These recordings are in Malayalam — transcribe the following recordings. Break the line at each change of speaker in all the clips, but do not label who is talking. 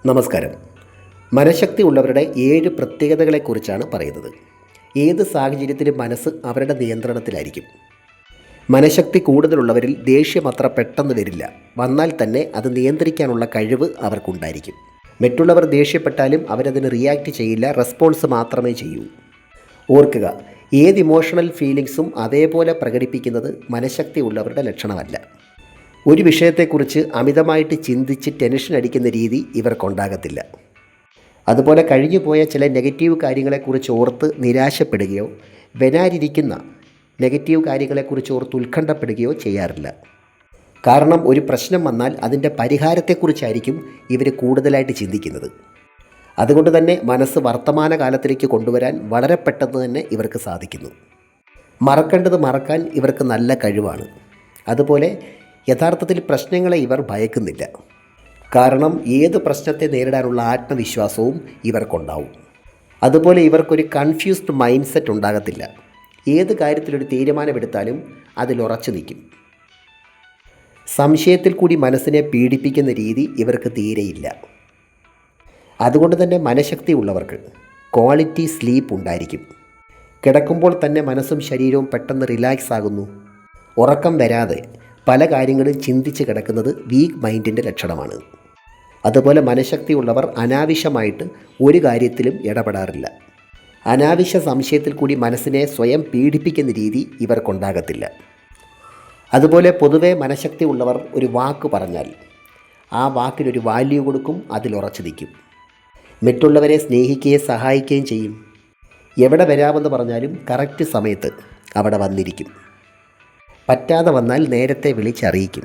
നമസ്കാരം. മനഃശക്തി ഉള്ളവരുടെ 7 പ്രത്യേകതകളെക്കുറിച്ചാണ് പറയുന്നത്. ഏത് സാഹചര്യത്തിലും മനസ്സ് അവരുടെ നിയന്ത്രണത്തിലായിരിക്കും. മനഃശക്തി കൂടുതലുള്ളവരിൽ ദേഷ്യം അത്ര പെട്ടെന്ന് വരില്ല. വന്നാൽ തന്നെ അത് നിയന്ത്രിക്കാനുള്ള കഴിവ് അവർക്കുണ്ടായിരിക്കും. മറ്റുള്ളവർ ദേഷ്യപ്പെട്ടാലും അവരതിന് റിയാക്റ്റ് ചെയ്യില്ല, റെസ്പോൺസ് മാത്രമേ ചെയ്യൂ. ഓർക്കുക, ഏത് ഇമോഷണൽ ഫീലിങ്സും അതേപോലെ പ്രകടിപ്പിക്കുന്നത് മനഃശക്തി ഉള്ളവരുടെ ലക്ഷണമല്ല. ഒരു വിഷയത്തെക്കുറിച്ച് അമിതമായിട്ട് ചിന്തിച്ച് ടെൻഷൻ അടിക്കുന്ന രീതി ഇവർക്കുണ്ടാകത്തില്ല. അതുപോലെ കഴിഞ്ഞുപോയ ചില നെഗറ്റീവ് കാര്യങ്ങളെക്കുറിച്ച് ഓർത്ത് നിരാശപ്പെടുകയോ വരാനിരിക്കുന്ന നെഗറ്റീവ് കാര്യങ്ങളെക്കുറിച്ച് ഓർത്ത് ഉത്കണ്ഠപ്പെടുകയോ ചെയ്യാറില്ല. കാരണം ഒരു പ്രശ്നം വന്നാൽ അതിൻ്റെ പരിഹാരത്തെക്കുറിച്ചായിരിക്കും ഇവർ കൂടുതലായിട്ട് ചിന്തിക്കുന്നത്. അതുകൊണ്ട് തന്നെ മനസ്സ് വർത്തമാനകാലത്തിലേക്ക് കൊണ്ടുവരാൻ വളരെ പെട്ടെന്ന് തന്നെ ഇവർക്ക് സാധിക്കുന്നു. മറക്കേണ്ടത് മറക്കാൻ ഇവർക്ക് നല്ല കഴിവാണ്. അതുപോലെ യഥാർത്ഥത്തിൽ പ്രശ്നങ്ങളെ ഇവർ ഭയക്കുന്നില്ല. കാരണം ഏത് പ്രശ്നത്തെ നേരിടാനുള്ള ആത്മവിശ്വാസവും ഇവർക്കുണ്ടാവും. അതുപോലെ ഇവർക്കൊരു കൺഫ്യൂസ്ഡ് മൈൻഡ് സെറ്റ് ഉണ്ടാകത്തില്ല. ഏത് കാര്യത്തിലൊരു തീരുമാനമെടുത്താലും അതിലുറച്ചു നിൽക്കും. സംശയത്തിൽ കൂടി മനസ്സിനെ പീഡിപ്പിക്കുന്ന രീതി ഇവർക്ക് തീരെയില്ല. അതുകൊണ്ട് തന്നെ മനഃശക്തി ഉള്ളവർക്ക് ക്വാളിറ്റി സ്ലീപ്പ് ഉണ്ടായിരിക്കും. കിടക്കുമ്പോൾ തന്നെ മനസ്സും ശരീരവും പെട്ടെന്ന് റിലാക്സ് ആകുന്നു. ഉറക്കം വരാതെ പല കാര്യങ്ങളും ചിന്തിച്ച് കിടക്കുന്നത് വീക്ക് മൈൻഡിൻ്റെ ലക്ഷണമാണ്. അതുപോലെ മനഃശക്തി ഉള്ളവർ അനാവശ്യമായിട്ട് ഒരു കാര്യത്തിലും ഇടപെടാറില്ല. അനാവശ്യ സംശയത്തിൽ കൂടി മനസ്സിനെ സ്വയം പീഡിപ്പിക്കുന്ന രീതി ഇവർക്കുണ്ടാകത്തില്ല. അതുപോലെ പൊതുവെ മനഃശക്തി ഉള്ളവർ ഒരു വാക്ക് പറഞ്ഞാൽ ആ വാക്കിനൊരു വാല്യൂ കൊടുക്കും, അതിലുറച്ചു നിൽക്കും. മറ്റുള്ളവരെ സ്നേഹിക്കുകയും സഹായിക്കുകയും ചെയ്യും. എവിടെ വരാമെന്ന് പറഞ്ഞാലും കറക്റ്റ് സമയത്ത് അവിടെ വന്നിരിക്കും. പറ്റാതെ വന്നാൽ നേരത്തെ വിളിച്ചറിയിക്കും.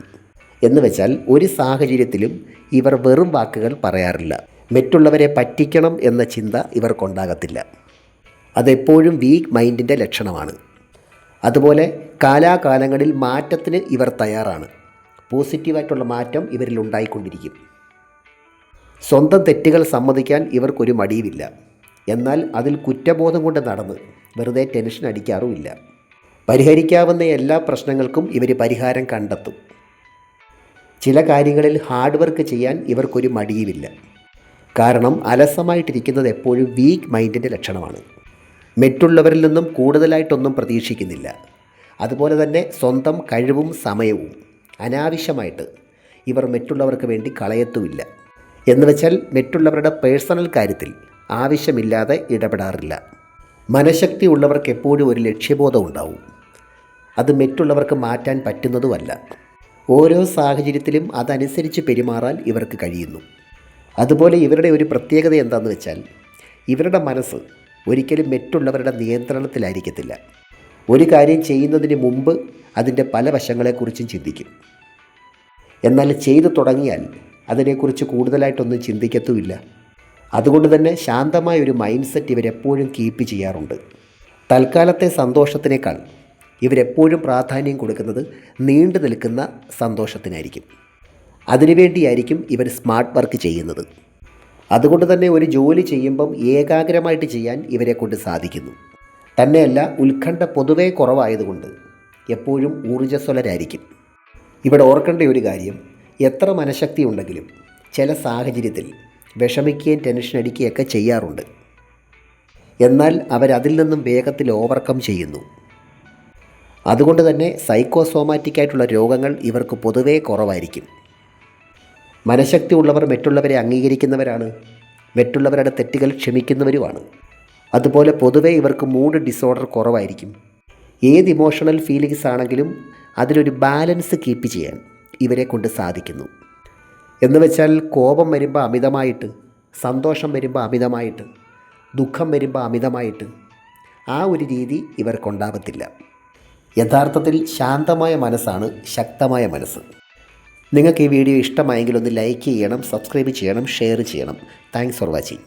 എന്ന് വെച്ചാൽ ഒരു സാഹചര്യത്തിലും ഇവർ വെറും വാക്കുകൾ പറയാറില്ല. മറ്റുള്ളവരെ പറ്റിക്കണം എന്ന ചിന്ത ഇവർക്കുണ്ടാകത്തില്ല. അതെപ്പോഴും വീക്ക് മൈൻഡിൻ്റെ ലക്ഷണമാണ്. അതുപോലെ കാലാകാലങ്ങളിൽ മാറ്റത്തിന് ഇവർ തയ്യാറാണ്. പോസിറ്റീവായിട്ടുള്ള മാറ്റം ഇവരിൽ ഉണ്ടായിക്കൊണ്ടിരിക്കും. സ്വന്തം തെറ്റുകൾ സമ്മതിക്കാൻ ഇവർക്കൊരു മടിയുമില്ല. എന്നാൽ അതിൽ കുറ്റബോധം കൊണ്ട് നടന്ന് വെറുതെ ടെൻഷൻ അടിക്കാറുമില്ല. പരിഹരിക്കാവുന്ന എല്ലാ പ്രശ്നങ്ങൾക്കും ഇവർ പരിഹാരം കണ്ടെത്തും. ചില കാര്യങ്ങളിൽ ഹാർഡ് വർക്ക് ചെയ്യാൻ ഇവർക്കൊരു മടിയുമില്ല. കാരണം അലസമായിട്ടിരിക്കുന്നത് എപ്പോഴും വീക്ക് മൈൻഡിൻ്റെ ലക്ഷണമാണ്. മറ്റുള്ളവരിൽ നിന്നും കൂടുതലായിട്ടൊന്നും പ്രതീക്ഷിക്കുന്നില്ല. അതുപോലെ തന്നെ സ്വന്തം കഴിവും സമയവും അനാവശ്യമായിട്ട് ഇവർ മറ്റുള്ളവർക്ക് വേണ്ടി കളയത്തുമില്ല. എന്ന് വെച്ചാൽ മറ്റുള്ളവരുടെ പേഴ്സണൽ കാര്യത്തിൽ ആവശ്യമില്ലാതെ ഇടപെടാറില്ല. മനഃശക്തി ഉള്ളവർക്ക് എപ്പോഴും ഒരു ലക്ഷ്യബോധം ഉണ്ടാവും. അത് മറ്റുള്ളവർക്ക് മാറ്റാൻ പറ്റുന്നതുമല്ല. ഓരോ സാഹചര്യത്തിലും അതനുസരിച്ച് പെരുമാറാൻ ഇവർക്ക് കഴിയുന്നു. അതുപോലെ ഇവരുടെ ഒരു പ്രത്യേകത എന്താണെന്ന് വെച്ചാൽ ഇവരുടെ മനസ്സ് ഒരിക്കലും മറ്റുള്ളവരുടെ നിയന്ത്രണത്തിലായിരിക്കത്തില്ല. ഒരു കാര്യം ചെയ്യുന്നതിന് മുമ്പ് അതിൻ്റെ പല വശങ്ങളെക്കുറിച്ചും ചിന്തിക്കും. എന്നാൽ ചെയ്തു തുടങ്ങിയാൽ അതിനെക്കുറിച്ച് കൂടുതലായിട്ടൊന്നും ചിന്തിക്കത്തുമില്ല. അതുകൊണ്ട് തന്നെ ശാന്തമായ ഒരു മൈൻഡ് സെറ്റ് ഇവരെപ്പോഴും കീപ്പ് ചെയ്യാറുണ്ട്. തൽക്കാലത്തെ സന്തോഷത്തിനേക്കാൾ ഇവരെപ്പോഴും പ്രാധാന്യം കൊടുക്കുന്നത് നീണ്ടു നിൽക്കുന്ന സന്തോഷത്തിനായിരിക്കും. അതിനുവേണ്ടിയായിരിക്കും ഇവർ സ്മാർട്ട് വർക്ക് ചെയ്യുന്നത്. അതുകൊണ്ട് തന്നെ ഒരു ജോലി ചെയ്യുമ്പം ഏകാഗ്രമായിട്ട് ചെയ്യാൻ ഇവരെ കൊണ്ട് സാധിക്കുന്നു. തന്നെയല്ല, ഉത്കണ്ഠ പൊതുവേ കുറവായതുകൊണ്ട് എപ്പോഴും ഊർജ്ജസ്വലരായിരിക്കും. ഇവിടെ ഓർക്കേണ്ട ഒരു കാര്യം, എത്ര മനഃശക്തി ഉണ്ടെങ്കിലും ചില സാഹചര്യത്തിൽ വിഷമിക്കുകയും ടെൻഷൻ അടിക്കുകയൊക്കെ ചെയ്യാറുണ്ട്. എന്നാൽ അവരതിൽ നിന്നും വേഗത്തിൽ ഓവർകം ചെയ്യുന്നു. അതുകൊണ്ട് തന്നെ സൈക്കോസോമാറ്റിക്കായിട്ടുള്ള രോഗങ്ങൾ ഇവർക്ക് പൊതുവേ കുറവായിരിക്കും. മനഃശക്തി ഉള്ളവർ മറ്റുള്ളവരെ അംഗീകരിക്കുന്നവരാണ്. മറ്റുള്ളവരുടെ തെറ്റുകൾ ക്ഷമിക്കുന്നവരുമാണ്. അതുപോലെ പൊതുവേ ഇവർക്ക് മൂഡ് ഡിസോർഡർ കുറവായിരിക്കും. ഏത് ഇമോഷണൽ ഫീലിങ്സ് ആണെങ്കിലും അതിലൊരു ബാലൻസ് കീപ്പ് ചെയ്യാൻ ഇവരെ കൊണ്ട് സാധിക്കുന്നു. എന്ന് വെച്ചാൽ കോപം വരുമ്പോൾ അമിതമായിട്ട്, സന്തോഷം വരുമ്പോൾ അമിതമായിട്ട്, ദുഃഖം വരുമ്പോൾ അമിതമായിട്ട് ആ ഒരു രീതി ഇവർക്കുണ്ടാകത്തില്ല. യഥാർത്ഥത്തിൽ ശാന്തമായ മനസ്സാണ് ശക്തമായ മനസ്സ്. നിങ്ങൾക്ക് ഈ വീഡിയോ ഇഷ്ടമായെങ്കിൽ ഒന്ന് ലൈക്ക് ചെയ്യണം, സബ്സ്ക്രൈബ് ചെയ്യണം, ഷെയർ ചെയ്യണം. Thanks for watching.